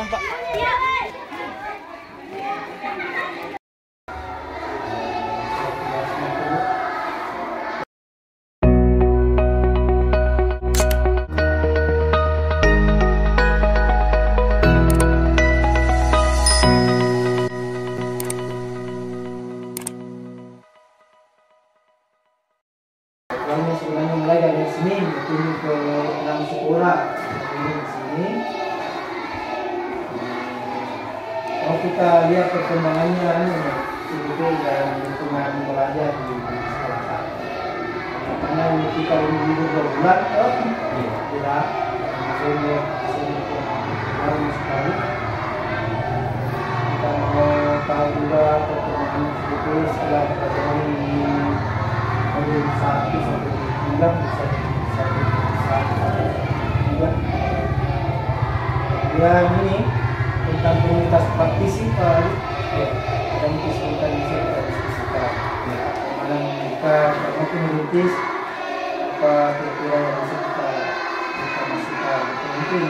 tengah, Pak. Kami sebenarnya mulai dari sini berkunjung ke dalam sekolah ini di sini. Kalau kita lihat perkembangannya betul dalam lingkungan belajar di sekolah kami. Karena ini kita libur 2 bulan, tidak hasilnya baru sekali. Kita mau tahu juga perkembangan betul setelah dari modul 1 sampai 9 bisa kemudian ini tentang komunitas praktisi Pak Ali dan kita bisa diskusikan mana kita mampu merintis apa kira-kira yang bisa kita masukkan mungkin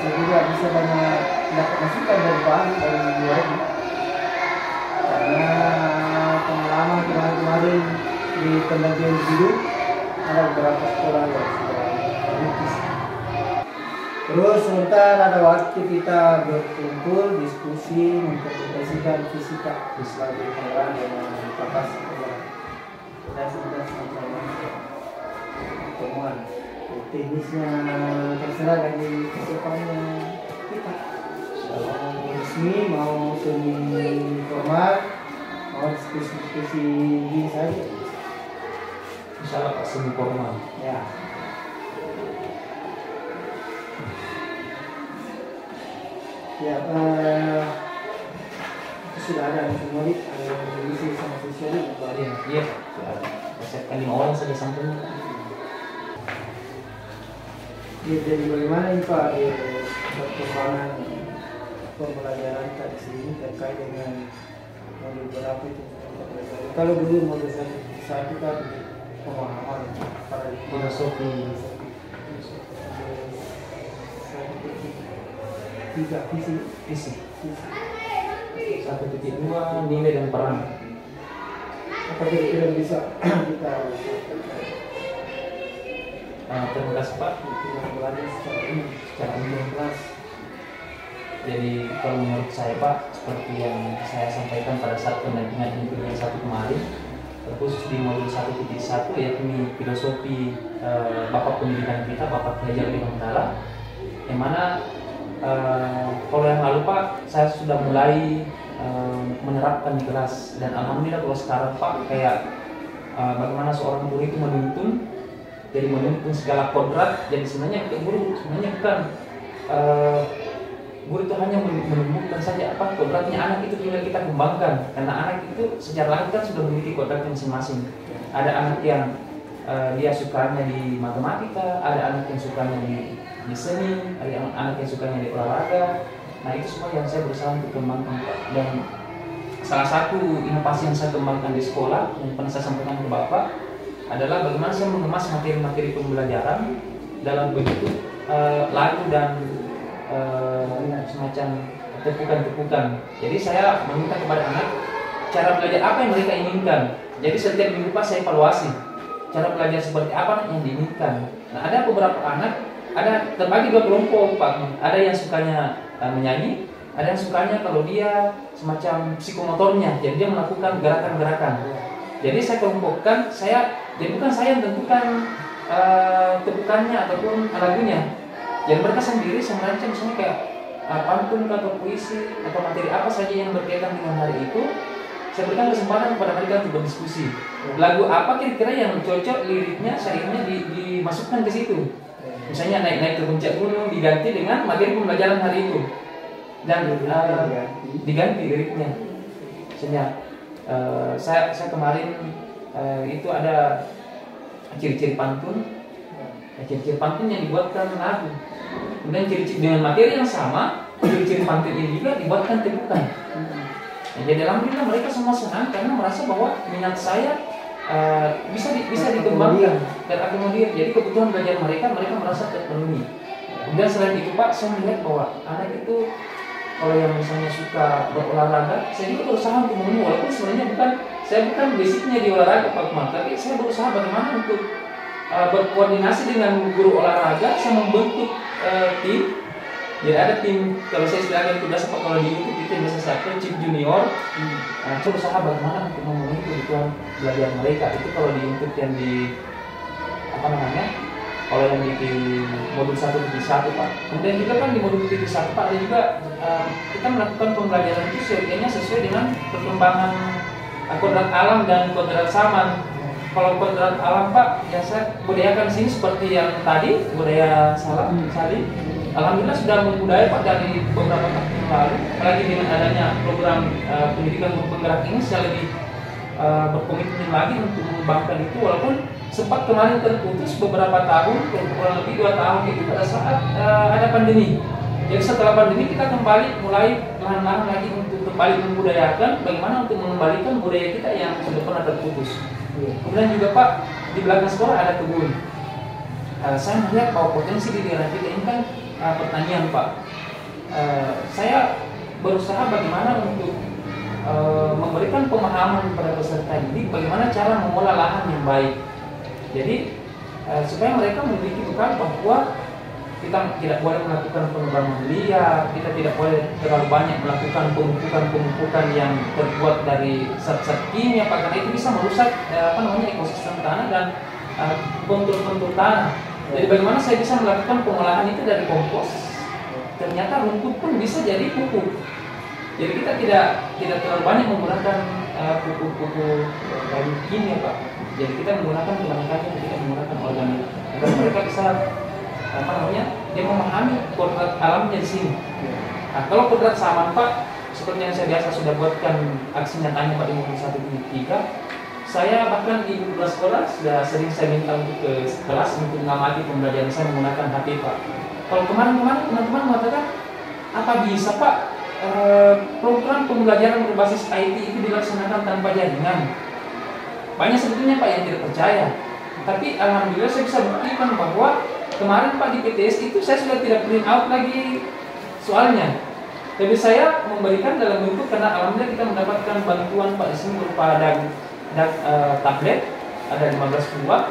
saya juga bisa banyak dapat masukan dari Pak Ali dari beliau karena pengalaman kemarin di pendampingan hidup ada beberapa sekolah yang sudah merintis. Terus sebentar ada waktu kita berkumpul, diskusi, mengkomunikasikan fisika sebagai pengalaman dengan Bapak sekolah. Kita sudah sama-sama pertemuan. Teknisnya terserah dari kesiapannya kita. Mau resmi, mau semi formal, mau diskusi gini saja. Misalnya Pak semi formal. Ya. Ya, sudah ada semua di divisi sama sosial itu. Iya. Saya 5 orang saja sampainya. Ya, jadi bagaimana ini Pak perkembangan pembelajaran tadi sini terkait dengan modul berapa itu? Kalau dulu modul satu kan pemahaman para Filosofi. 3 visi. 1.2 nilai dan peran. Apa kira-kira bisa kita Terima kasih Pak. belajar secara umum kelas. Jadi kalau menurut saya Pak, seperti yang saya sampaikan pada saat pendampingan yang 1 kemarin, terkhusus di modul 1.1 yakni filosofi Bapak pendidikan kita, Bapak Ki Hajar Bintara, yang mana kalau yang lalu Pak, saya sudah mulai menerapkan di kelas, dan alhamdulillah kalau sekarang Pak kayak bagaimana seorang guru itu menuntun, jadi menuntun segala kodrat. Jadi sebenarnya guru sebenarnya bukan guru itu hanya menumbuhkan saja apa kodratnya anak itu tinggal kita kembangkan, karena anak itu secara lahir kan sudah memiliki kodratnya masing-masing. Ada anak yang dia sukanya di matematika, ada anak yang sukanya di seni, ada anak yang sukanya di olahraga. Nah itu semua yang saya berusaha untuk kembangkan. Dan salah satu inovasi yang saya kembangkan di sekolah yang pernah saya sampaikan ke Bapak adalah bagaimana saya mengemas materi-materi pembelajaran dalam bentuk lagu dan semacam tepukan-tepukan. Jadi saya meminta kepada anak cara belajar apa yang mereka inginkan. Jadi setiap minggu Pak saya evaluasi cara belajar seperti apa yang diinginkan. Nah ada beberapa anak, ada terbagi 2 kelompok Pak. Ada yang sukanya menyanyi, ada yang sukanya kalau dia semacam psikomotornya, jadi dia melakukan gerakan-gerakan. Jadi saya kelompokkan, jadi bukan saya yang tentukan tepukannya ataupun lagunya. Jadi mereka sendiri semacam misalnya kayak pantun atau puisi atau materi apa saja yang berkaitan dengan hari itu. Saya berikan kesempatan kepada mereka untuk berdiskusi. Lagu apa kira-kira yang cocok liriknya, syairnya dimasukkan ke situ. Misalnya naik-naik ke puncak gunung diganti dengan materi pembelajaran hari itu, dan diganti liriknya. Misalnya saya kemarin itu ada ciri-ciri pantun, ciri-ciri pantun yang dibuatkan lagu. Kemudian ciri-ciri dengan materi yang sama, ciri-ciri pantun ini juga dibuatkan tepukan. Jadi alhamdulillah mereka semua senang karena merasa bahwa minat saya bisa dikembangkan dan akomodir. Jadi kebutuhan belajar mereka merasa terpenuhi. Kemudian selain itu Pak, saya melihat bahwa anak itu kalau yang misalnya suka berolahraga, saya juga berusaha untuk menemui, walaupun sebenarnya saya bukan basicnya di olahraga Pak Akmal, tapi saya berusaha bagaimana untuk berkoordinasi dengan guru olahraga, saya membentuk tim. Jadi ada tim, kalau saya istilahkan itu biasa Pak, kalau di YouTube itu biasa satu tim junior. Saya berusaha bagaimana untuk memenuhi kebutuhan belajar mereka. Itu kalau di YouTube yang di kalau yang di modul 1.1 Pak. Kemudian juga kan di modul 1.1 Pak ada juga kita melakukan pembelajaran itu sesuai dengan perkembangan kodrat alam dan kodrat saman. Kalau kodrat alam Pak, ya saya budayakan di sini seperti yang tadi budaya Sali. Alhamdulillah sudah membudaya Pak dari beberapa tahun yang lalu. Apalagi dengan adanya program pendidikan berpenggerak ini, saya lebih berkomitmen lagi untuk mengembangkan itu, walaupun sempat kemarin terputus beberapa tahun, kurang lebih 2 tahun itu pada saat ada pandemi. Jadi setelah pandemi kita mulai perlahan-lahan lagi untuk kembali membudayakan bagaimana untuk mengembalikan budaya kita yang sudah pernah terputus. Kemudian juga Pak, di belakang sekolah ada kebun. Saya melihat bahwa potensi di daerah kita ini kan pertanian Pak. Saya berusaha bagaimana untuk memberikan pemahaman kepada peserta didik bagaimana cara mengolah lahan yang baik. Jadi supaya mereka memiliki bekal bahwa kita tidak boleh melakukan penebangan liar, kita tidak boleh terlalu banyak melakukan pemupukan yang terbuat dari zat-zat kimia, karena itu bisa merusak ekosistem tanah dan kontur tanah. Jadi bagaimana saya bisa melakukan pengolahan itu dari kompos, ternyata rumput pun bisa jadi pupuk. Jadi kita tidak terlalu banyak menggunakan pupuk dari kimia Pak. Jadi kita menggunakan kebanyakannya, tidak menggunakan organik. Dan mereka bisa dia memahami kodrat alamnya di sini. Nah, kalau kodrat saman Pak, seperti yang saya biasa sudah buatkan aksi nyatanya Pak di modul 1.3, saya bahkan di beberapa sekolah sudah sering saya minta untuk ke kelas untuk mengamati pembelajaran saya menggunakan HP Pak. Kalau kemarin-kemarin teman-teman mengatakan, apa bisa Pak program pembelajaran berbasis IT itu dilaksanakan tanpa jaringan? Banyak sebetulnya Pak yang tidak percaya. Tapi alhamdulillah saya bisa buktikan bahwa kemarin Pak di PTS itu saya sudah tidak print out lagi soalnya. Tapi saya memberikan dalam bentuk, karena alhamdulillah kita mendapatkan bantuan Pak di sini berupa tablet, ada 15 buah.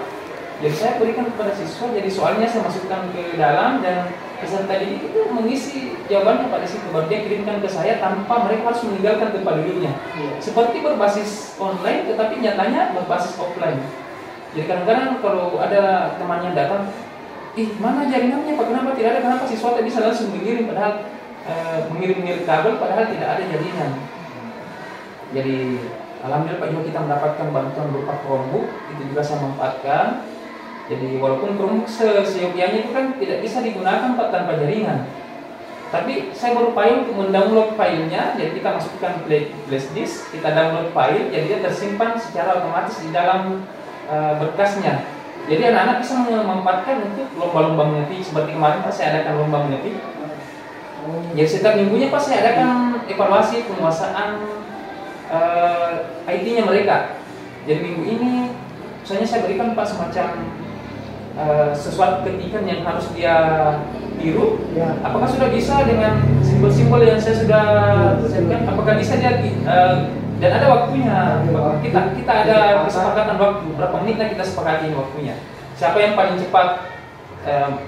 Jadi saya berikan kepada siswa, jadi soalnya saya masukkan ke dalam dan peserta didik itu mengisi jawabannya pada situ, baru dia kirimkan ke saya tanpa mereka harus meninggalkan tempat duduknya. Seperti berbasis online tetapi nyatanya berbasis offline. Jadi kadang-kadang kalau ada teman yang datang, mana jaringannya Pak, kenapa tidak ada, kenapa siswa bisa langsung mengirim, padahal mengirim kabel padahal tidak ada jaringan. Jadi alhamdulillah Pak juga kita mendapatkan bantuan berupa Chromebook, itu juga saya manfaatkan. Jadi walaupun Chromebook seyogianya itu kan tidak bisa digunakan Pak tanpa jaringan, tapi saya berupaya untuk mendownload filenya. Jadi kita masukkan flash disk, kita download file, jadi dia tersimpan secara otomatis di dalam berkasnya. Jadi anak-anak bisa memanfaatkan untuk lomba-lomba mengetik. Seperti kemarin Pak saya adakan lomba mengetik. Jadi setiap minggunya Pak saya adakan evaluasi penguasaan IT-nya mereka. Jadi minggu ini misalnya saya berikan Pak semacam sesuatu ketikan yang harus dia tiru. Apakah sudah bisa dengan simbol-simbol yang saya sudah siapkan? Apakah bisa dia dan ada waktunya. Kita ada kesepakatan waktu, berapa menit kita sepakati waktunya. Siapa yang paling cepat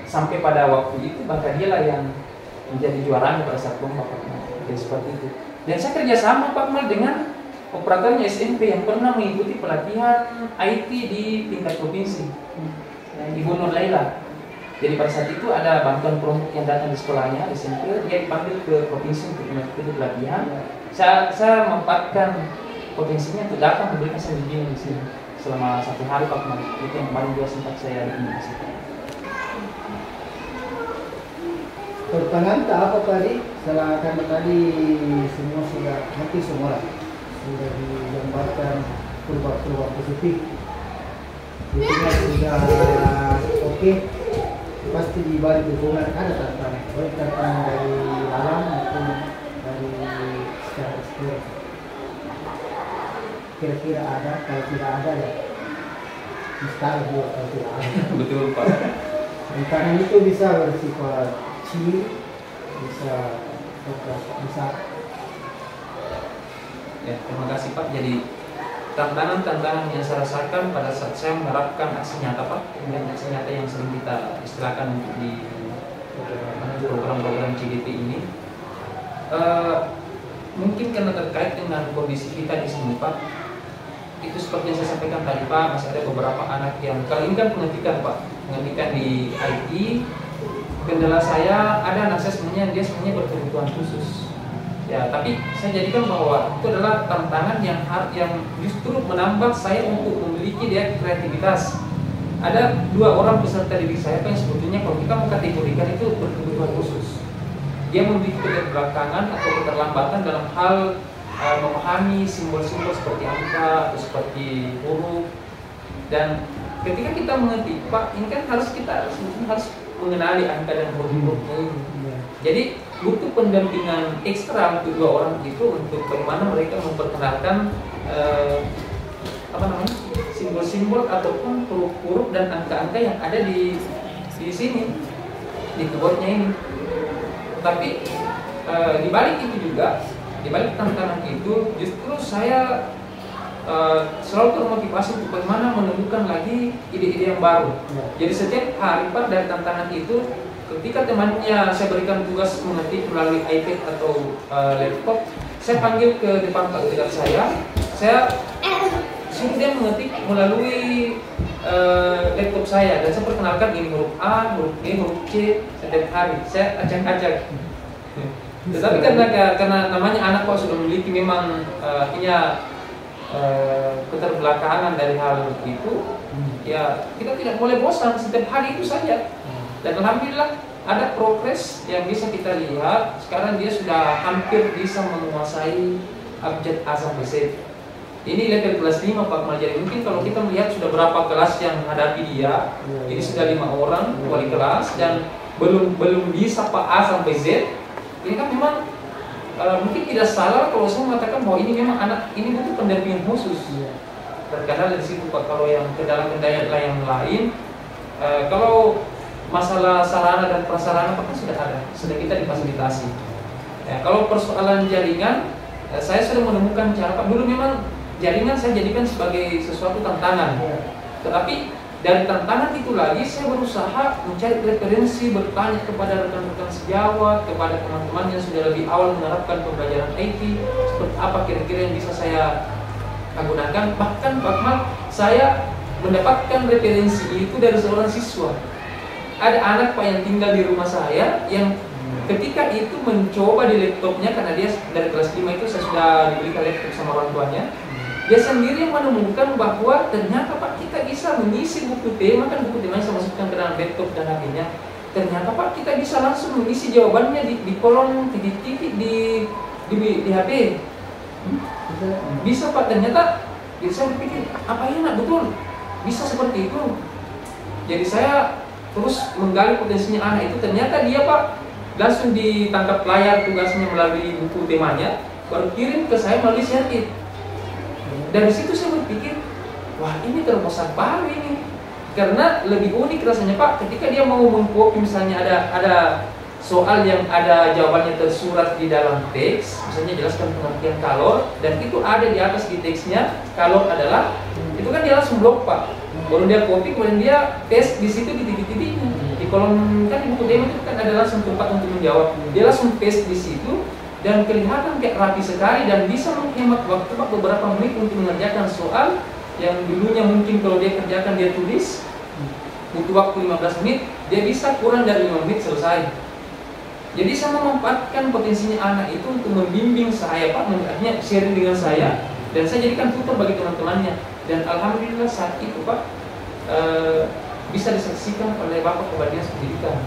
sampai pada waktu itu, maka dialah yang menjadi juaranya pada saat lomba Pak. Jadi seperti itu. Dan saya kerjasama Pak Mal dengan operatornya SMP yang pernah mengikuti pelatihan IT di tingkat provinsi, Ibu Nur Laila. Jadi pada saat itu ada bantuan promosi yang datang di sekolahnya di SMP, dia dipanggil ke provinsi untuk mengikuti pelatihan. Saya memanfaatkan potensinya untuk datang memberikan bimbingan di sini selama 1 hari Pak Mal. Itu yang kemarin juga sempat saya bimbing di situ. Pertanyaan apa tadi? Setelah karena tadi semua sudah hampir semua sudah digambarkan perubahan positif. Intinya sudah oke. Pasti di balik dukungan ada tantangan, baik tantangan dari dalam maupun dari secara eksternal. Kira-kira ada, kalau tidak ada ya mustahil juga kalau tidak ada. Betul Pak. Rentangan itu bisa bersifat kecil, bisa besar. Ya, terima kasih Pak. Jadi tantangan-tantangan yang saya rasakan pada saat saya menerapkan aksi nyata Pak, kemudian aksi nyata yang sering kita istilahkan untuk di program-program CDP ini, mungkin karena terkait dengan kondisi kita di sini Pak, itu seperti yang saya sampaikan tadi Pak, masih ada beberapa anak yang kali ini kan pendidikan di IT. Kendala saya, ada anak saya sebenarnya dia berkebutuhan khusus. Ya, tapi saya jadikan bahwa itu adalah tantangan yang justru menambah saya untuk memiliki dia kreativitas. Ada 2 orang peserta didik saya yang sebetulnya kalau kita mengkategorikan itu berkebutuhan khusus. Dia memiliki keterbelakangan atau keterlambatan dalam hal memahami simbol-simbol seperti angka atau seperti huruf. Dan ketika kita mengerti, Pak, ini kan harus mengenali angka dan huruf-hurufnya ini. Jadi butuh pendampingan ekstra untuk 2 orang itu untuk bagaimana mereka memperkenalkan simbol-simbol ataupun huruf-huruf dan angka-angka yang ada di sini di keyboardnya ini. Tapi di balik itu juga, di balik tantangan itu justru saya selalu termotivasi untuk bagaimana menemukan lagi ide-ide yang baru. Jadi setiap hari Pak dari tantangan itu, ketika temannya saya berikan tugas mengetik melalui iPad atau laptop, saya panggil ke depan Pak dekat saya suruh dia mengetik melalui laptop saya, dan saya perkenalkan ini huruf A, huruf B, huruf C setiap hari. Saya acak-acak. Tetapi karena namanya anak Pak sudah memiliki memang punya keterbelakangan dari hal itu, ya kita tidak boleh bosan, setiap hari itu saja. Dan alhamdulillah ada progres yang bisa kita lihat. Sekarang dia sudah hampir bisa menguasai abjad A sampai Z. Ini level kelas 5 Pak Kemal. Jadi mungkin kalau kita melihat sudah berapa kelas yang menghadapi dia, ini sudah 5 orang wali kelas dan belum bisa Pak A sampai Z. Ini kan memang mungkin tidak salah kalau saya mengatakan bahwa ini memang anak ini butuh pendampingan khusus. Karena dari situ Pak, kalau yang kendala-kendala yang lain, kalau masalah sarana dan prasarana Pak kan sudah kita difasilitasi. Ya, kalau persoalan jaringan, saya sudah menemukan cara Pak. Dulu memang jaringan saya jadikan sebagai sesuatu tantangan, tetapi dari tantangan itu lagi saya berusaha mencari referensi, bertanya kepada rekan-rekan sejawat, kepada teman-teman yang sudah lebih awal menerapkan pembelajaran IT, seperti apa kira-kira yang bisa saya gunakan. Bahkan saya mendapatkan referensi itu dari seorang siswa. Ada anak Pak yang tinggal di rumah saya yang ketika itu mencoba di laptopnya, karena dia dari kelas 5 itu saya sudah dibelikan laptop sama orang tuanya. Dia sendiri menemukan bahwa ternyata Pak kita bisa mengisi buku tema, kan buku temanya saya masukkan ke dalam laptop dan HP-nya. Ternyata Pak kita bisa langsung mengisi jawabannya di kolom titik-titik di HP. Bisa Pak, ternyata saya berpikir apa enak betul bisa seperti itu. Jadi saya terus menggali potensinya anak itu. Ternyata dia Pak langsung ditangkap layar tugasnya melalui buku temanya, baru kirim ke saya melalui share. Dari situ saya berpikir, wah ini terobosan baru ini. Karena lebih unik rasanya Pak, ketika dia mau mengcopy misalnya ada soal yang ada jawabannya tersurat di dalam teks, misalnya jelaskan pengertian kalor, dan itu ada di atas di teksnya, kalor adalah, itu kan dia langsung blok Pak. Baru dia copy, kemudian dia paste di situ di titik-titiknya. Di kolom kan di buku demo itu kan ada langsung tempat untuk menjawab. Dia langsung paste di situ dan kelihatan kayak rapi sekali dan bisa menghemat waktu Pak beberapa menit untuk mengerjakan soal yang dulunya mungkin kalau dia kerjakan dia tulis butuh waktu 15 menit, dia bisa kurang dari 5 menit selesai. Jadi saya memanfaatkan potensinya anak itu untuk membimbing saya Pak, artinya sharing dengan saya, dan saya jadikan tutor bagi teman-temannya. Dan alhamdulillah saat itu Pak bisa disaksikan oleh Bapak Kepala Dinas Pendidikan.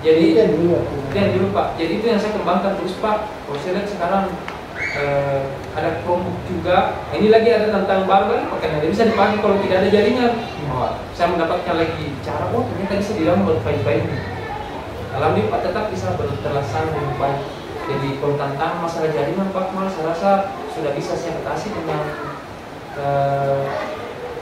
Jadi dulu Pak. Jadi itu yang saya kembangkan terus Pak. Kalau saya lihat sekarang ada Chromebook juga. Ini lagi ada tantangan baru lagi Pak, karena dia bisa dipakai kalau tidak ada jaringan. Saya mendapatkan lagi cara, ternyata bisa didownload file-file ini. Alhamdulillah Pak tetap bisa terlaksana dengan baik. Jadi kalau tantangan masalah jaringan Pak, malah saya rasa sudah bisa saya atasi dengan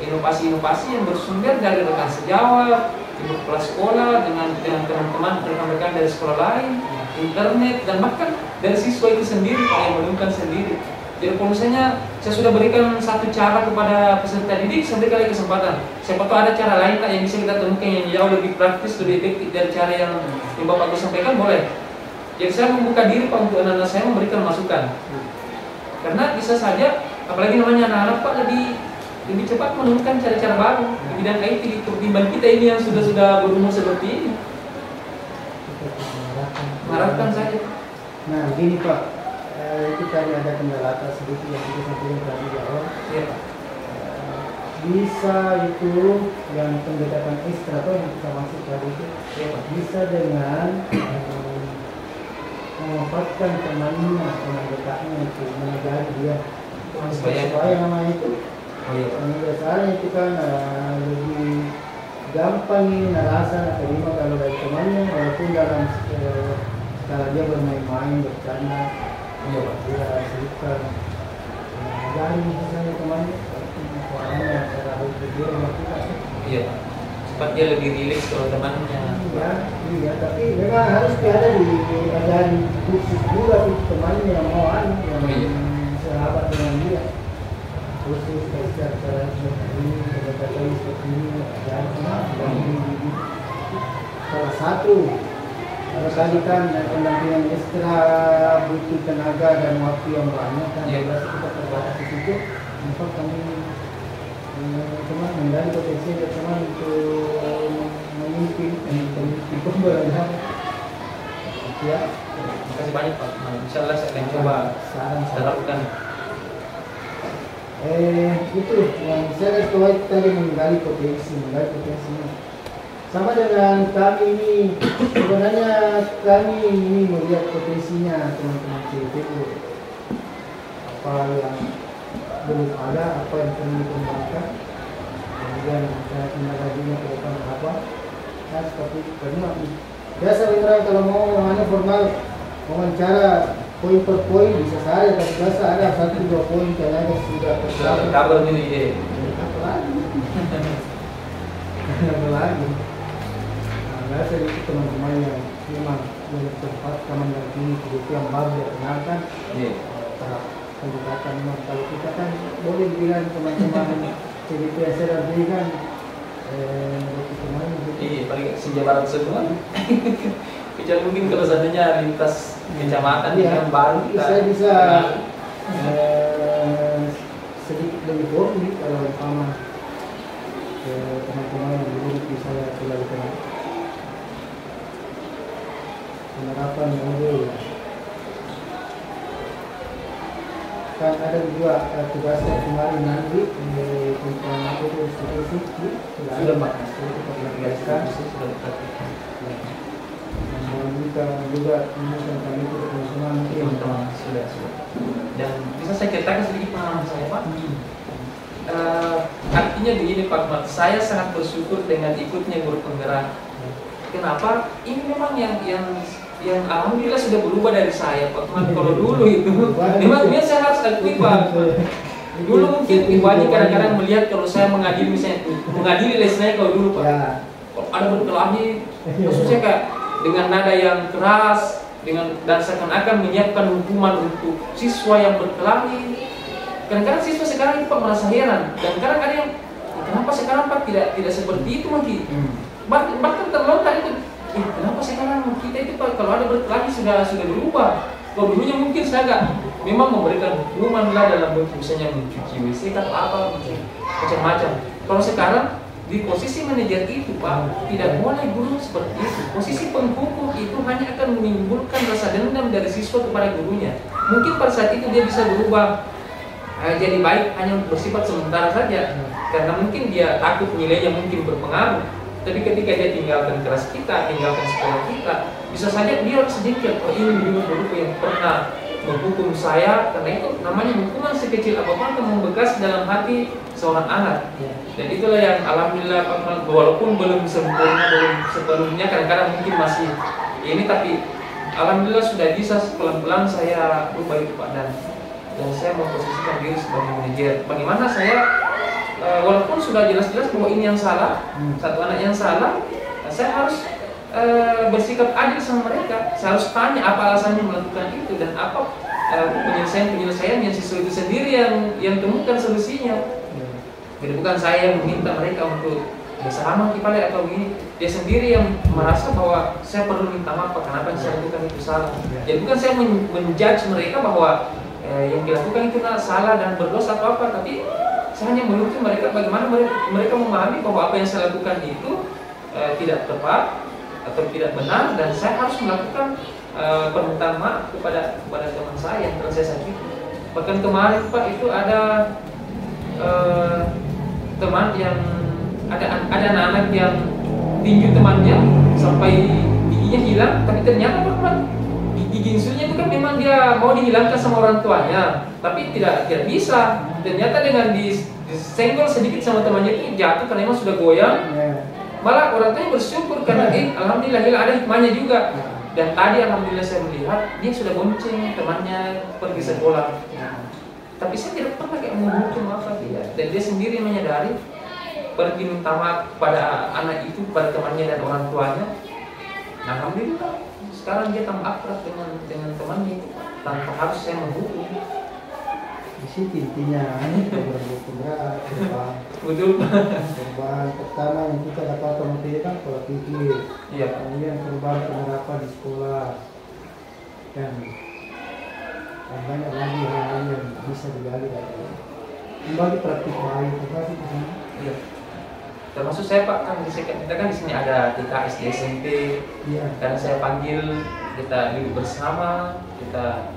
inovasi-inovasi yang bersumber dari rekan sejawat, ibu kepala sekolah dengan teman-teman rekan-rekan dari sekolah lain, internet, dan bahkan dari siswa itu sendiri yang menemukan sendiri. Jadi kalau misalnya saya sudah berikan satu cara kepada peserta didik, saya berikan lagi kesempatan. Siapa tahu ada cara lain Kak yang bisa kita temukan yang jauh lebih praktis, lebih efektif dari cara yang Bapak Agus sampaikan, boleh. Jadi saya membuka diri Pak untuk anak-anak saya memberikan masukan. Karena bisa saja, apalagi namanya anak-anak Pak lebih cepat menemukan cara-cara baru di bidang IT ketimbang kita ini yang sudah berumur seperti ini. Harapkan saja. Nah, gini Pak. Itu tadi ada kendala sedikit yang kita sampaikan tadi di awal. Iya Pak. Bisa itu yang pendekatan ekstra atau yang kita maksud tadi itu bisa dengan memanfaatkan temannya, teman dekatnya itu mengajari dia supaya nama itu. Biasanya itu kan lebih gampang ini rasa terima kalau dari temannya, walaupun dalam skala dia bermain-main, bercanda. Iya Pak, dia suka mengajari misalnya temannya, suaranya, cara berpikir kita. Iya Pak, cepat dia lebih rileks kalau temannya. Iya, tapi memang harus ada diajari khusus juga tuh temannya yang mau yang sahabat dengan dia. Khusus cara seperti ini, cara seperti ini, dan salah satu. Kalau tadi kan pendampingan ekstra butuh tenaga dan waktu yang banyak kan, berarti kita terbatas di situ. Maka kami cuma menggali potensi teman untuk memimpin pembelajaran. Ya. Terima kasih banyak Pak. Insyaallah saya akan coba terapkan. Itu yang saya katakan tadi menggali potensinya. Sama dengan kami ini, sebenarnya kami ini melihat potensinya teman-teman CPU. Apa yang belum ada, apa yang perlu dikembangkan, kemudian saya tindak lanjutnya ke depan apa. Nah seperti itu. Karena biasa orang kalau mau formal wawancara poin per poin bisa saja, tapi biasa ada 1-2 poin kayaknya sudah tercover ini. Apa lagi? Biasa itu teman-teman yang memang yang tempat mendampingi kebutuhan yang baru dia kenalkan. Pendekatan memang kalau kita kan boleh bilang teman-teman CDP yang saya berikan teman paling sejabaran semua. Kecuali mungkin kalau seandainya lintas kecamatan yang baru saya bisa sedikit lebih fokus kalau sama teman-teman yang dulu bisa selalu kenal. Penerapan modul kan ada juga tugasnya kemarin nanti tentang apa itu institusi sudah Pak sudah dijelaskan kita juga tentang kami itu teman-teman sudah dan bisa saya ceritakan sedikit pengalaman saya Pak. Artinya begini Pak Ahmad, saya sangat bersyukur dengan ikutnya guru penggerak. Kenapa? Ini memang yang alhamdulillah sudah berubah dari saya Pak. Kalau dulu itu memang saya harus aktif Pak. Dulu mungkin ibu Haji kadang-kadang melihat kalau saya mengadili misalnya mengadili les saya kalau dulu Pak. Kalau ada berkelahi, khususnya kayak dengan nada yang keras, dan seakan-akan menyiapkan hukuman untuk siswa yang berkelahi. Kadang-kadang siswa sekarang Pak merasa heran dan kadang ada yang kenapa sekarang Pak tidak seperti itu lagi. Bahkan terlontar itu. Kenapa sekarang kita itu Pak kalau ada berkelahi sudah berubah. Kalau dulunya mungkin saya agak memang memberikan hukuman lah dalam bentuk misalnya mencuci WC atau apa macam-macam. Kalau sekarang di posisi manajer itu Pak tidak boleh guru seperti itu. Posisi penghukum itu hanya akan menimbulkan rasa dendam dari siswa kepada gurunya. Mungkin pada saat itu dia bisa berubah jadi baik hanya bersifat sementara saja karena mungkin dia takut nilainya mungkin berpengaruh. Tapi ketika dia tinggalkan kelas kita, tinggalkan sekolah kita, bisa saja dia harus jengkel. Oh ini guru yang pernah menghukum saya, karena itu namanya hukuman sekecil apapun akan membekas dalam hati seorang anak. Dan itulah yang alhamdulillah walaupun belum sempurna, belum sepenuhnya, kadang-kadang mungkin masih ini, tapi alhamdulillah sudah bisa pelan-pelan saya ubah itu Pak, dan saya memposisikan diri sebagai manajer. Bagaimana saya walaupun sudah jelas-jelas bahwa ini yang salah, satu anak yang salah, saya harus bersikap adil sama mereka. Saya harus tanya apa alasannya melakukan itu dan apa penyelesaian yang siswa itu sendiri yang temukan solusinya. Jadi bukan saya yang meminta mereka untuk bersama kipale atau begini, dia sendiri yang merasa bahwa saya perlu minta maaf kenapa yang saya lakukan itu salah. Jadi bukan saya menjudge mereka bahwa yang dilakukan itu salah dan berdosa atau apa, tapi saya hanya menuntut mereka bagaimana mereka memahami bahwa apa yang saya lakukan itu tidak tepat atau tidak benar, dan saya harus melakukan permintaan maaf kepada teman saya yang telah saya sakiti. Bahkan kemarin Pak itu ada teman yang ada anak-anak yang tinju temannya sampai giginya hilang, tapi ternyata Pak gigi insulnya itu kan memang dia mau dihilangkan sama orang tuanya, tapi tidak bisa. Ternyata dengan disenggol sedikit sama temannya itu jatuh karena memang sudah goyang. Malah orang tuanya bersyukur karena alhamdulillah ada hikmahnya juga. Dan tadi alhamdulillah saya melihat dia sudah bonceng temannya pergi sekolah. Tapi saya tidak pernah kayak menghukum apa dia. Dan dia sendiri menyadari pergi minta maaf pada anak itu, pada temannya dan orang tuanya. Nah, alhamdulillah sekarang dia tambah akrab dengan temannya tanpa harus saya menghukum. Di situ intinya berbuat Betul. perubahan pertama yang kita dapat materi kan pola pikir. Iya. Kemudian perubahan penerapan di sekolah dan banyak lagi hal-hal yang bisa digali dari kembali praktik baik termasuk di sini. Iya. Termasuk saya Pak kan kita kan di sini ada TK, SD, SMP. Iya. Karena saya panggil kita duduk bersama, kita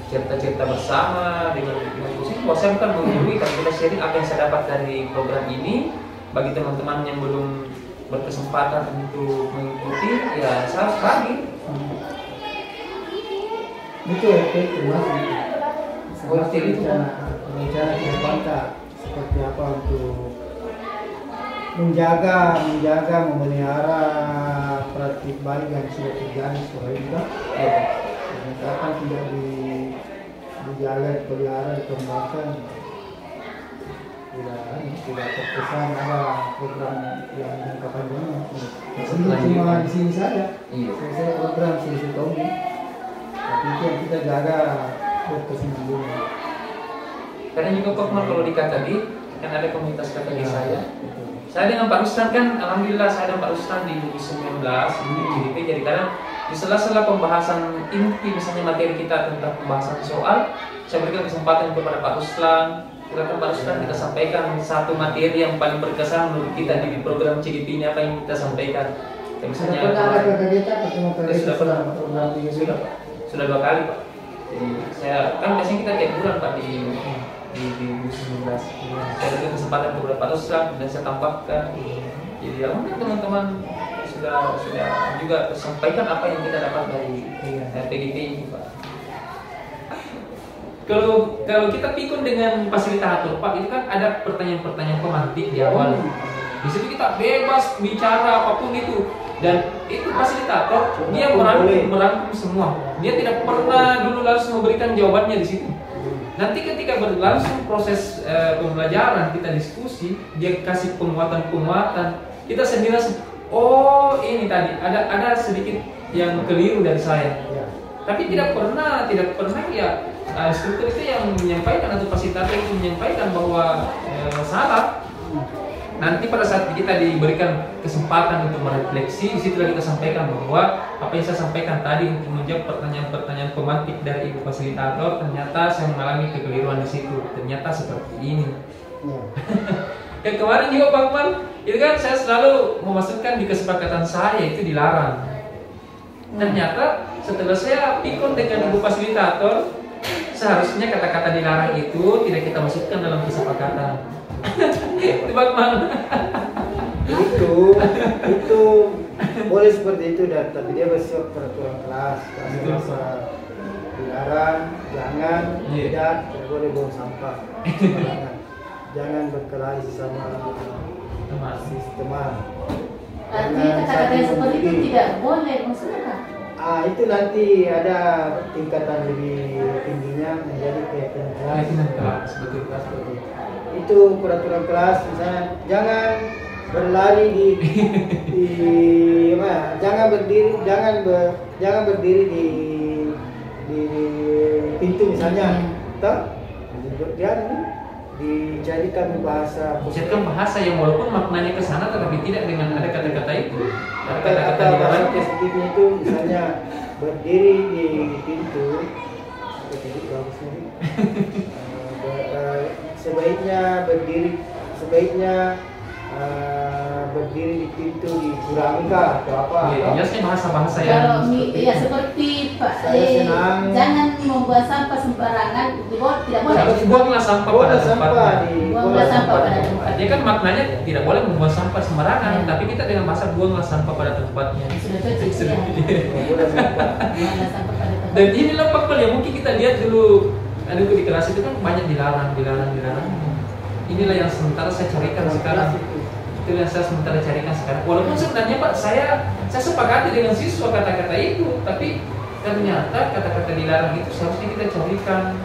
cerita-cerita bersama dengan musik. Wah, saya bukan menggurui, tapi kita sharing apa yang saya dapat dari program ini. Bagi teman-teman yang belum berkesempatan untuk mengikuti, ya saya harus bagi. Itu termasuk itu rencana ke depan Kak, seperti apa untuk menjaga memelihara praktik baik yang sudah terjadi setelah ini Kak. Akan tidak dijalan, pelihara, dikembangkan, tidak terkesan ada program yang jangka panjangnya. Cuma di sini saja. Saya program sisi Tommy. Tapi itu yang kita jaga berkesinambungan. Karena juga Pak kalau di KKB kan ada komunitas KKB saya. Saya dengan Pak Rustan kan, alhamdulillah saya dan Pak Rustan di 2019 di GDP. Jadi kadang di sela-sela pembahasan inti misalnya materi kita tentang pembahasan soal, saya berikan kesempatan kepada Pak Ruslan. Silakan Pak Ruslan kita sampaikan satu materi yang paling berkesan menurut kita di program CDP ini, apa yang kita sampaikan. Ya, misalnya sudah 2 kali Pak. Jadi saya kan biasanya kita tiap bulan Pak di 2019. Saya berikan kesempatan kepada Pak Ruslan dan saya tambahkan. Jadi alhamdulillah teman-teman sudah juga sampaikan apa yang kita dapat dari PGP ini Pak. Kalau kita pikun dengan fasilitator Pak, itu kan ada pertanyaan-pertanyaan pemantik di awal. Di situ kita bebas bicara apapun itu, dan itu fasilitator dia merangkum semua. Dia tidak pernah dulu langsung memberikan jawabannya di situ. Nanti ketika berlangsung proses pembelajaran, kita diskusi, dia kasih penguatan. Kita sendiri oh ini tadi ada sedikit yang keliru dari saya. Tapi tidak pernah ya struktur itu yang menyampaikan atau fasilitator itu menyampaikan bahwa salah. Nanti pada saat kita diberikan kesempatan untuk merefleksi, di situ kita sampaikan bahwa apa yang saya sampaikan tadi untuk menjawab pertanyaan-pertanyaan pemantik dari ibu fasilitator, ternyata saya mengalami kekeliruan di situ. Ternyata seperti ini. Yang kemarin juga Pak Man, itu kan saya selalu memasukkan di kesepakatan saya itu dilarang. Ternyata setelah saya pikun dengan ibu fasilitator, seharusnya kata-kata dilarang itu tidak kita masukkan dalam kesepakatan. Itu Pak Man. Itu boleh seperti itu, dan tapi dia bersifat peraturan kelas. Dilarang, jangan, tidak boleh buang sampah. Jangan berkelahi sesama teman. Nanti kata-kata yang seperti itu tidak boleh maksudnya. Itu nanti ada tingkatan lebih tingginya menjadi keyakinan kelas. Betul. itu peraturan kelas, misalnya jangan berlari di apa? Jangan berdiri di pintu misalnya, toh? Dijadikan bahasa Dijadikan bahasa yang walaupun maknanya ke sana tetapi tidak dengan ada kata-kata itu. Ada kata-kata kata-kata di bahasa dalamnya. positifnya itu misalnya berdiri di pintu, sebaiknya berdiri di pintu dikurangi kah atau apa? Iya, jelasnya bahasa-bahasa yang Kalau ya seperti Pak, Saya senang. jangan membuang sampah sembarangan, tidak boleh. harus buanglah sampah Buanglah pada sampah tempatnya. di Buanglah sampah pada tempat. Dia kan maknanya tidak boleh membuang sampah sembarangan, Ya. tapi kita dengan bahasa buanglah sampah pada tempatnya. Sudah cocok ya. Buanglah sampah. Buanglah sampah pada tempat. Dan inilah Pak Pel yang mungkin kita lihat dulu di kelas itu kan banyak dilarang. Inilah yang sementara saya carikan sekarang. Itu yang saya sementara carikan sekarang. Walaupun sebenarnya Pak, saya sepakati dengan siswa kata-kata itu, tapi ternyata kata-kata dilarang itu seharusnya kita carikan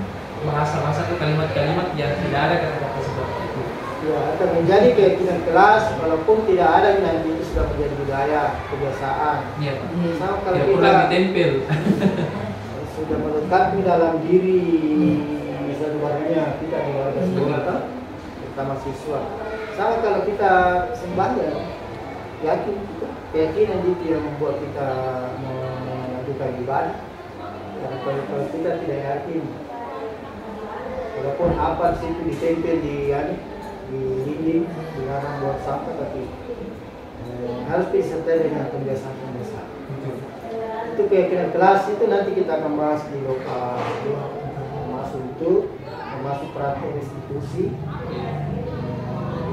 bahasa-bahasa atau kalimat-kalimat yang tidak ada kata-kata seperti itu. Ya, akan menjadi keyakinan kelas walaupun tidak ada nanti itu sudah menjadi budaya, kebiasaan. Iya Pak. Sama kalau Tidak perlu kita ditempel. sudah melekat di dalam diri seluruhnya kita di warga sekolah, terutama siswa. Sama kalau kita sembahyang, keyakinan itu yang membuat kita melakukan ibadah. Karena kalau kita tidak yakin, walaupun apa di situ ditempel di dinding, dilarang buat sampah, tapi harus disertai dengan pembiasaan-pembiasaan. Itu keyakinan kelas itu nanti kita akan bahas di lokal, termasuk peraturan institusi.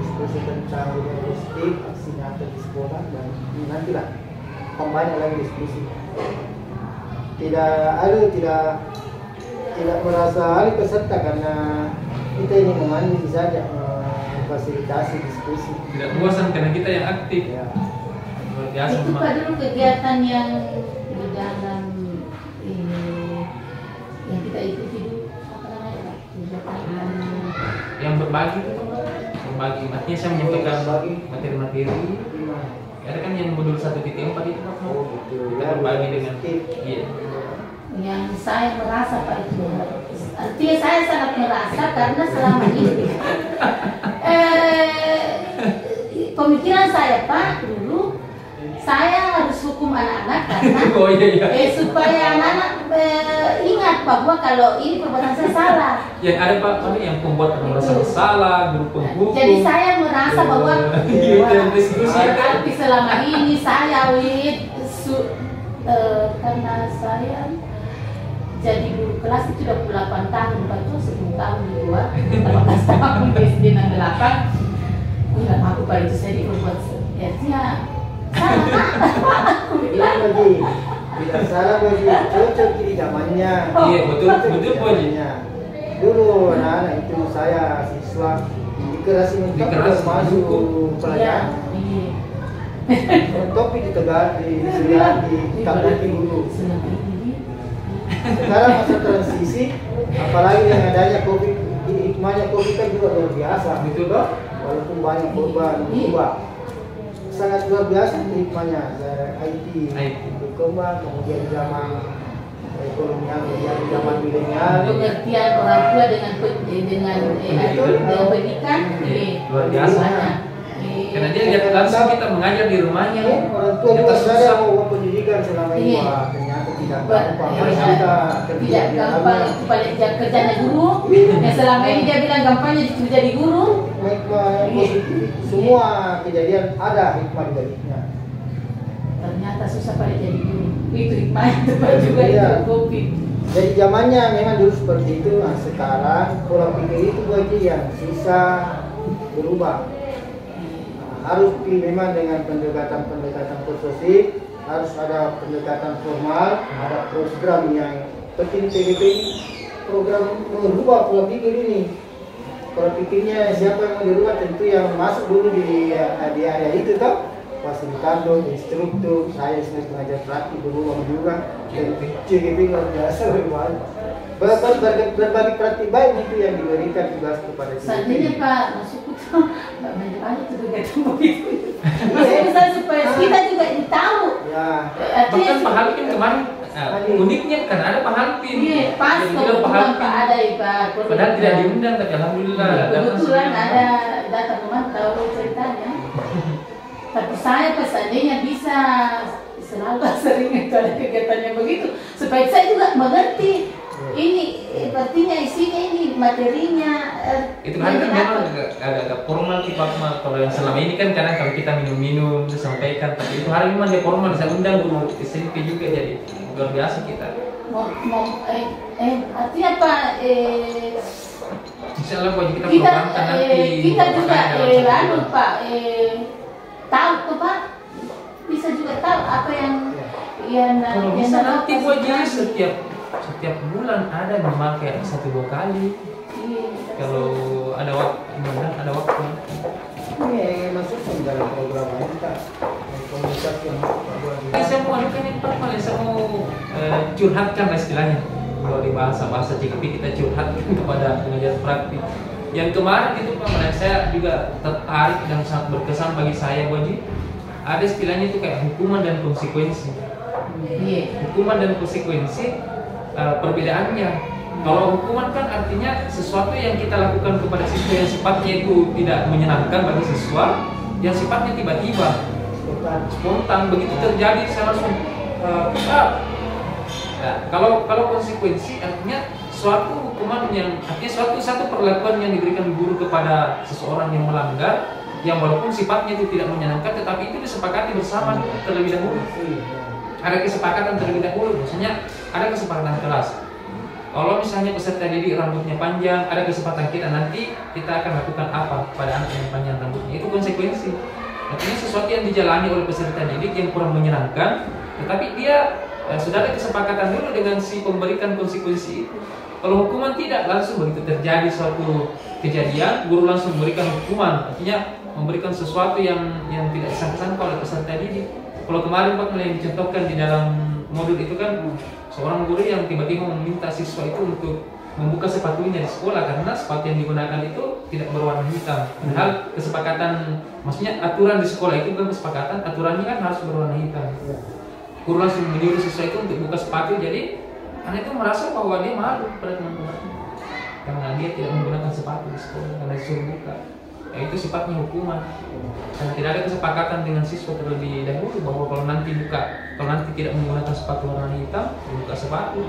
Diskusi tentang logistik, aksi nyata di sekolah, dan nantilah banyak lagi diskusi. Tidak merasa peserta karena kita ini mengambil saja memfasilitasi diskusi. Tidak bosan karena kita yang aktif. Ya. Luar biasa Itu memang. Pak dulu kegiatan yang di dalam ini yang kita ikuti dulu apa namanya Pak? Kegiatan Yang berbagi itu Pak. Berbagi, artinya saya menyampaikan Berbagi. materi-materi. Ada kan yang modul 1.4 itu Pak. Oh gitu. Kita berbagi dengan iya. yang saya merasa Pak itu artinya saya sangat merasa karena selama ini pemikiran saya Pak dulu saya harus hukum anak-anak karena Oh iya. supaya anak-anak ingat bahwa kalau ini perbuatan saya salah. Yang ada Pak, yang pembuat merasa bersalah, guru penghukum. Jadi saya merasa bahwa Iya, diskusi ya kan. arti selama ini saya karena saya jadi guru kelas itu 28 tahun, Pak itu 10 tahun di luar, 18 tahun di SD 68. Enggak aku Pak itu saya diperbuat artinya salah Pak. Tidak salah bagi cocok di zamannya. Iya, betul Cocok di Pak Ji. zamannya. Dulu anak-anak itu saya siswa dikerasi untuk Dikerasi, masuk dihukum. pelajaran. Iya. Topi ditegak, ditakuti dulu. Sekarang masa transisi, apalagi dengan adanya COVID, hikmahnya COVID kan juga luar biasa. Betul Pak. Walaupun banyak korban berubah, sangat luar biasa hikmahnya. IT berkembang, kemudian zaman ekonomi yang zaman milenial. Pengertian orang tua dengan pendidikan Luar biasa. Karena dia lihat langsung kita mengajar di rumahnya. Orang tua juga Kita sadar susah. bahwa pendidikan selama ini Iya. wah, ternyata tidak gampang. Mari kita kerja tidak di gampang dalamnya. itu pada kerjanya guru yang selama ini dia bilang gampangnya jadi guru. Hikmah positif, semua kejadian ada hikmah di baliknya. Ternyata susah pada jadi guru. Itu hikmahnya tepat juga Iya. itu COVID. Jadi zamannya memang dulu seperti itu. Nah, sekarang pola pikir itu bagi yang susah berubah. Harus memang dengan pendekatan posesif, harus ada pendekatan formal, ada program yang penting PBB ini, program merubah pola pikir ini. Pola pikirnya siapa yang mau dirubah tentu yang masuk dulu di area itu toh, fasilitator, instruktur, saya sebagai pengajar praktik berubah juga, dan CGP luar biasa berubah. berbagi praktik baik itu yang diberikan tugas kepada Seandainya Pak masukku tuh nggak banyak tuh kegiatan begitu. Maksudnya supaya kita juga tahu. Ya. Bahkan Pak Halpin kemarin uniknya kan ada Pak Halpin. Iya, pas kebetulan Pak ada Pak. Padahal tidak diundang tapi alhamdulillah. Kebetulan ada datang memantau ceritanya. Tapi saya pas seandainya bisa selalu sering itu ada kegiatannya begitu supaya saya juga mengerti ini artinya isinya ini materinya. Itu kan memang agak formal sih Pak. Kalau yang selama ini kan kadang kalau kita minum-minum terus sampaikan, tapi itu hari memang dia formal, saya undang guru SMP juga, jadi luar biasa kita. Artinya apa? Insya Allah kita Kita programkan nanti. kita juga Pak tahu tuh Pak, bisa juga tahu apa yang kalau bisa nanti jadi setiap bulan ada memakai 1-2 kali. Iya, Kalau ada waktu, ada waktu. Ini masukkan dalam program kita komunitas yang Saya mau adukan ini Pak, saya mau curhatkan lah istilahnya. Kalau di bahasa JKP kita curhatkan kepada pengajar praktik. Yang kemarin itu Pak, saya juga tertarik dan sangat berkesan bagi saya Wajib. Ada istilahnya itu kayak hukuman dan konsekuensi. Hukuman dan konsekuensi perbedaannya. Kalau hukuman kan artinya sesuatu yang kita lakukan kepada siswa yang sifatnya itu tidak menyenangkan bagi siswa, yang sifatnya tiba-tiba, spontan, begitu terjadi saya langsung kalau konsekuensi artinya suatu hukuman yang artinya satu perlakuan yang diberikan guru kepada seseorang yang melanggar, yang walaupun sifatnya itu tidak menyenangkan, tetapi itu disepakati bersama terlebih dahulu. Ada kesepakatan terlebih dahulu, misalnya ada kesepakatan kelas. Kalau misalnya peserta didik rambutnya panjang, ada kesempatan kita nanti kita akan lakukan apa pada anak yang panjang rambutnya. Itu konsekuensi. Artinya sesuatu yang dijalani oleh peserta didik yang kurang menyenangkan, tetapi dia sudah ada kesepakatan dulu dengan si pemberikan konsekuensi itu. Kalau hukuman tidak, langsung begitu terjadi suatu kejadian, guru langsung memberikan hukuman. Artinya memberikan sesuatu yang tidak disangka-sangka oleh peserta didik. Kalau kemarin Pak yang dicontohkan di dalam modul itu kan seorang guru yang tiba-tiba meminta siswa itu untuk membuka sepatunya di sekolah karena sepatu yang digunakan itu tidak berwarna hitam. Padahal kesepakatan, maksudnya aturan di sekolah itu bukan kesepakatan, aturannya kan harus berwarna hitam. Guru langsung menyuruh siswa itu untuk buka sepatu, jadi anak itu merasa bahwa dia malu pada teman-teman karena dia tidak menggunakan sepatu di sekolah karena disuruh buka. Itu sifatnya hukuman. Karena tidak ada kesepakatan dengan siswa terlebih dahulu bahwa kalau nanti tidak menggunakan sepatu warna hitam, buka sepatu.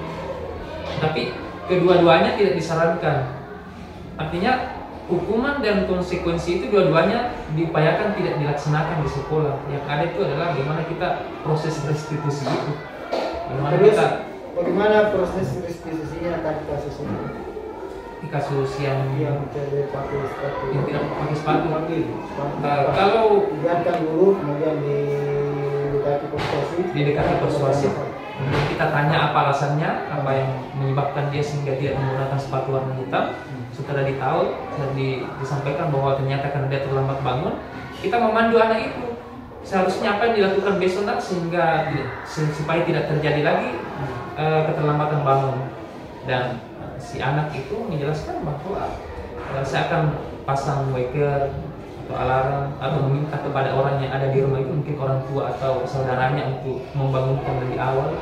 Tapi kedua-duanya tidak disarankan. Artinya hukuman dan konsekuensi itu dua-duanya diupayakan tidak dilaksanakan di sekolah. Yang ada itu adalah bagaimana kita proses restitusi itu. Bagaimana proses restitusinya tadi kasus ini? Di kasus yang tidak pakai sepatu. Yang tidak pakai sepatu. Kalau dibiarkan dulu, kemudian didekati persuasif. Kemudian kita tanya apa alasannya, apa yang menyebabkan dia sehingga tidak menggunakan sepatu warna hitam. Setelah ditahu dan disampaikan bahwa ternyata karena dia terlambat bangun, kita memandu anak itu. Seharusnya apa yang dilakukan besok sehingga supaya tidak terjadi lagi keterlambatan bangun. Dan si anak itu menjelaskan bahwa saya akan pasang waker atau alarm atau meminta kepada orang yang ada di rumah itu, mungkin orang tua atau saudaranya untuk membangunkan lebih awal,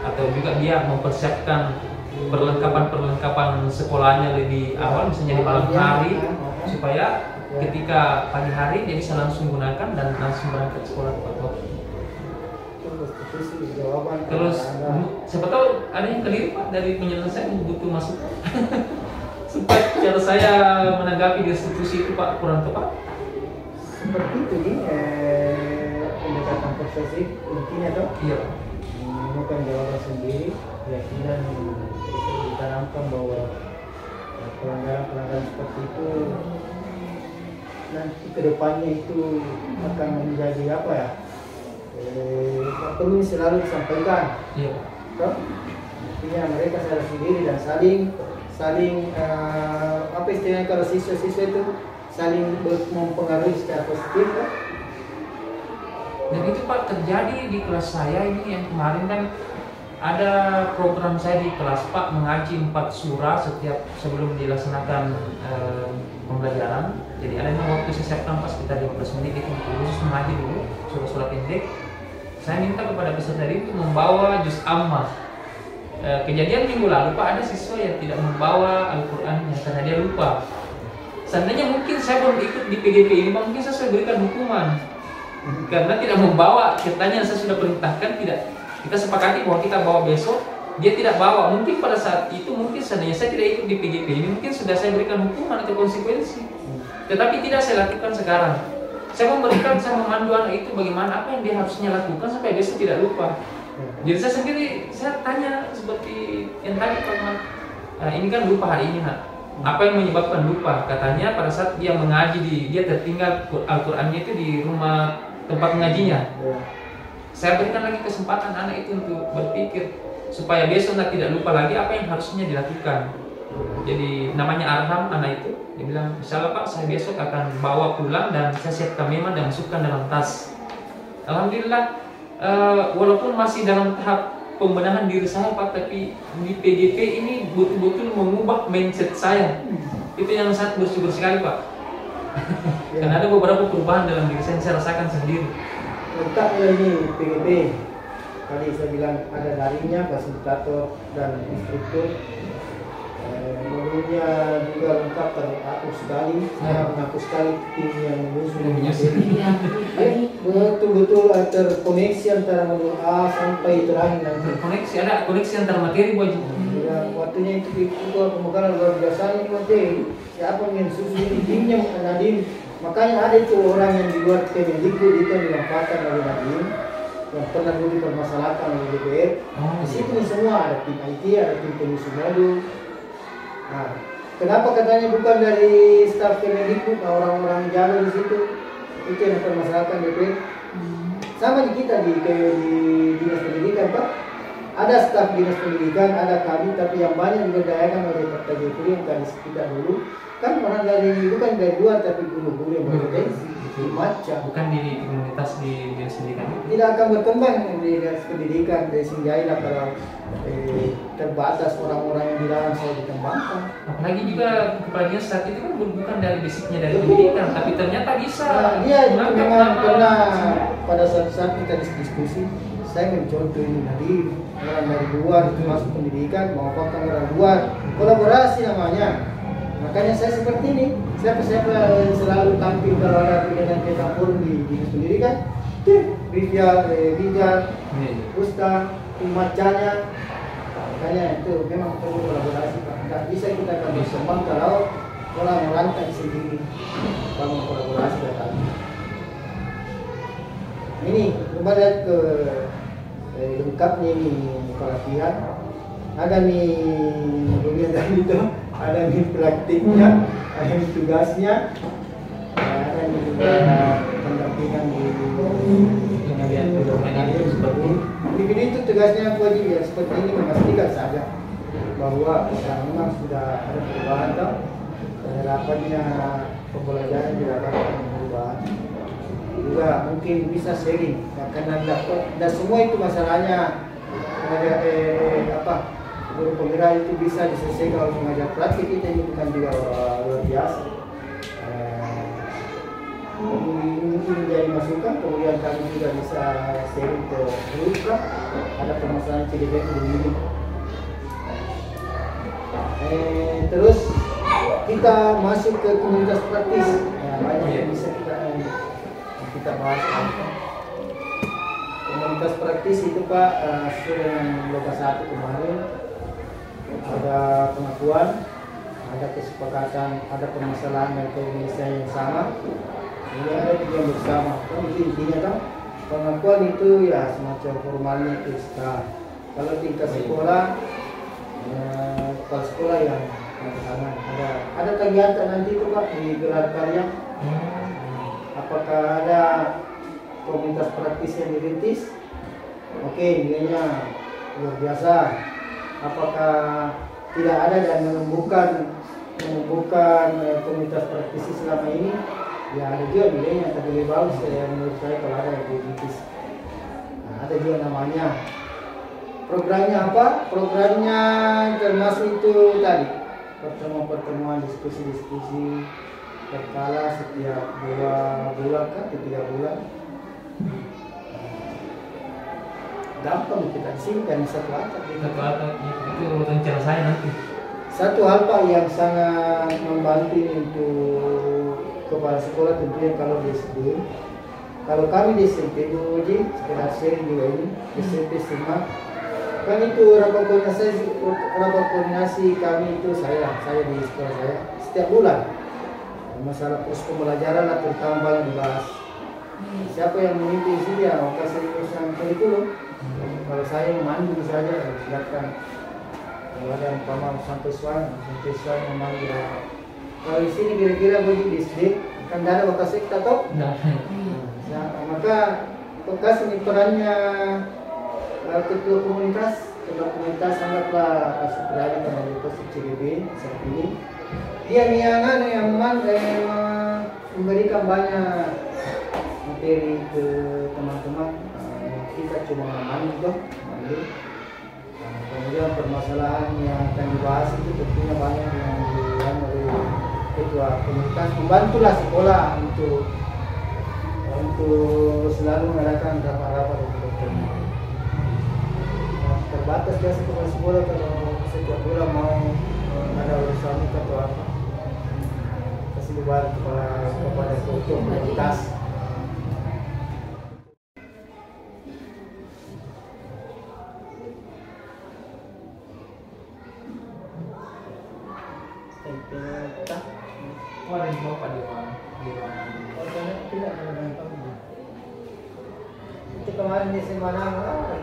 atau juga dia mempersiapkan perlengkapan sekolahnya lebih awal, misalnya di malam hari, supaya ketika pagi hari dia bisa langsung gunakan dan langsung berangkat sekolah tepat waktu. Terus siapa tahu ada yang keliru Pak dari penyelesaian, butuh masukan supaya cara saya menanggapi restitusi itu Pak kurang tepat. Seperti itu nih pendekatan persuasif intinya toh. Iya. Menemukan jawaban sendiri, keyakinan bisa ditanamkan bahwa pelanggaran seperti itu nanti kedepannya itu akan menjadi apa ya? Perlu selalu disampaikan. Iya. Artinya mereka sadar sendiri dan saling apa istilahnya kalau siswa-siswa itu saling mempengaruhi secara positif kan? Dan itu Pak terjadi di kelas saya ini yang kemarin kan ada program saya di kelas Pak mengaji 4 surah setiap sebelum dilaksanakan pembelajaran. Jadi ada waktu saya siapkan pas kita 15 menit itu khusus mengaji dulu surah-surah pendek. Saya minta kepada peserta itu membawa juz ammah. Kejadian minggu lalu Pak, ada siswa yang tidak membawa Al-Qur'annya karena dia lupa. Seandainya mungkin saya belum ikut di PGP ini, mungkin saya berikan hukuman karena tidak membawa. Katanya saya sudah perintahkan tidak. Kita sepakati bahwa kita bawa besok, dia tidak bawa. Mungkin pada saat itu mungkin seandainya saya tidak ikut di PGP ini, mungkin sudah saya berikan hukuman atau konsekuensi. Tetapi tidak saya lakukan sekarang. Saya memandu anak itu bagaimana apa yang dia harusnya lakukan supaya besok tidak lupa. Jadi saya sendiri, saya tanya seperti yang tadi Pak Man, ini kan lupa hari ini nak. Apa yang menyebabkan lupa? Katanya pada saat dia mengaji dia tertinggal Al-Qur'annya itu di rumah tempat mengajinya. Saya berikan lagi kesempatan anak itu untuk berpikir supaya besok tidak lupa lagi apa yang harusnya dilakukan. Jadi namanya Arham anak itu, dia bilang, insyaallah Pak saya besok akan bawa pulang dan saya siapkan memang dan masukkan dalam tas. Alhamdulillah, walaupun masih dalam tahap pembenahan diri saya Pak, tapi di PGP ini betul-betul mengubah mindset saya. Itu yang sangat bersyukur sekali Pak. Karena ada beberapa perubahan dalam diri saya rasakan sendiri. Letaknya ini PGP, tadi saya bilang ada daringnya, fasilitator dan instruktur. Modulnya juga lengkap, teratur sekali. Saya mengaku sekali tim yang menyusun. Betul-betul terkoneksi antara modul A sampai terakhir nanti. Terkoneksi, ada koneksi antara materi Bu Haji. Ya, waktunya itu pemekaran luar biasa ini materi. Siapa yang susun ini timnya Nadiem. Makanya ada itu orang yang di luar Kemendikbud itu yang dimanfaatkan oleh Nadiem, yang pernah dulu dipermasalahkan oleh DPR. Di situ semua ada tim IT, ada tim penyusun modul. Nah, kenapa katanya bukan dari staf Kemendikbud, orang-orang Jawa di situ? Itu yang dipermasalahkan DPR. Sama di kita di dinas pendidikan Pak. Ada staf dinas pendidikan, ada kami, tapi yang banyak diberdayakan oleh Partai Jokowi yang kami kita dulu. Kan orang bukan dari luar tapi guru-guru yang berpotensi macam bukan di komunitas di dinas pendidikan tidak akan berkembang di dinas pendidikan dari Singgailah kalau terbatas orang-orang yang di dalam selalu dikembangkan. Apalagi juga kepala dinas saat itu kan bukan dari basicnya dari pendidikan, tapi ternyata bisa. Dia memang pernah pada saat kita diskusi, saya mencontoh ini dari orang dari luar itu masuk pendidikan, mau orang luar, kolaborasi namanya. Makanya saya seperti ini, saya selalu tampil kalau ada kegiatan forum di dinas pendidikan, Rijal, Ustaz, Umacanya, makanya itu memang perlu kolaborasi Pak. Tidak bisa kita akan berkembang kalau orang melantai sendiri, kalau kolaborasi datang. Ini kembali ke lengkapnya ini pelatihan. Ada nih bagian tadi itu, ada nih praktiknya, ada nih tugasnya, ada nih juga pendampingan di seperti ini. Itu tugasnya wajib ya seperti ini, memastikan saja bahwa memang sudah ada perubahan atau harapannya pembelajaran juga akan perubahan. Juga mungkin bisa sharing, karena tidak semua itu masalahnya guru penggerak itu bisa diselesaikan kalau mengajar praktik. Kita ini bukan juga luar biasa. Mungkin menjadi masukan, kemudian kami juga bisa sharing ke grup lah. Ada permasalahan CDP begini. Terus kita masuk ke komunitas praktis. Banyak yang bisa kita bahas. Komunitas praktis itu Pak, sesuai dengan Loka 1 kemarin ada pengakuan, ada kesepakatan, ada permasalahan dan penyelesaian yang sama, ini ada tujuan bersama. Kan itu intinya kan, pengakuan itu ya semacam formalnya PSK. Kalau tingkat sekolah, kepala sekolah yang tangan ada kegiatan nanti itu Pak di gelar karya. Apakah ada komunitas praktis yang dirintis? Oke, nilainya luar biasa. Apakah tidak ada dan menumbuhkan komunitas praktisi selama ini? Ya ada juga nilainya, tapi lebih bagus menurut saya kalau ada yang dirintis. Nah, ada juga namanya Programnya apa? Programnya termasuk itu tadi pertemuan-pertemuan, diskusi-diskusi berkala setiap 2 bulan kan, 3 bulan. Gampang kita singkat satu atap. Satu atap itu rencana saya nanti. Satu hal Pak yang sangat membantu untuk kepala sekolah tentunya kalau di SD. Kalau kami di SMP dulu Ji, sekedar sharing juga ini, di SMP SMA kan itu rapat koordinasi kami itu saya di sekolah saya setiap bulan masalah pos pembelajaran lah terutama banyak dibahas. Siapa yang memimpin sini ya maka serius yang kurikulum. Kalau saya memandu saja silakan. Kalau ada yang paham sampai suara memandu. Kalau di sini kira-kira begitu di SD kan ada bekas sekta toh? Nah, maka bekas ini perannya ketua komunitas anggaplah seperti dari posisi CBB saat ini dia yang memberikan banyak materi ke teman-teman. Kita cuma mandu kemudian permasalahan yang akan dibahas itu tentunya banyak yang dilakukan oleh ketua komunitas membantulah sekolah untuk selalu mengadakan rapat-rapat terbatas biasa kepala sekolah kalau setiap bulan mau ada urusan atau apa kasih beban kepada ketua komunitas. Ada yang mau Pak di ruangan. Tidak itu kemarin di Semarang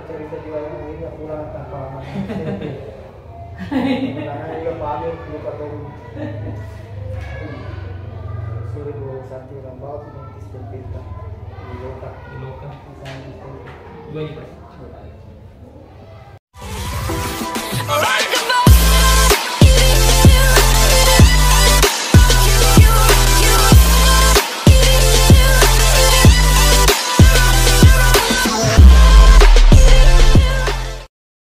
cerita juga yang ini pulang tanpa karena dia pamit lupa turun suruh 21 orang bawa ke dentist dan pintar di lokal Dua ini Pak.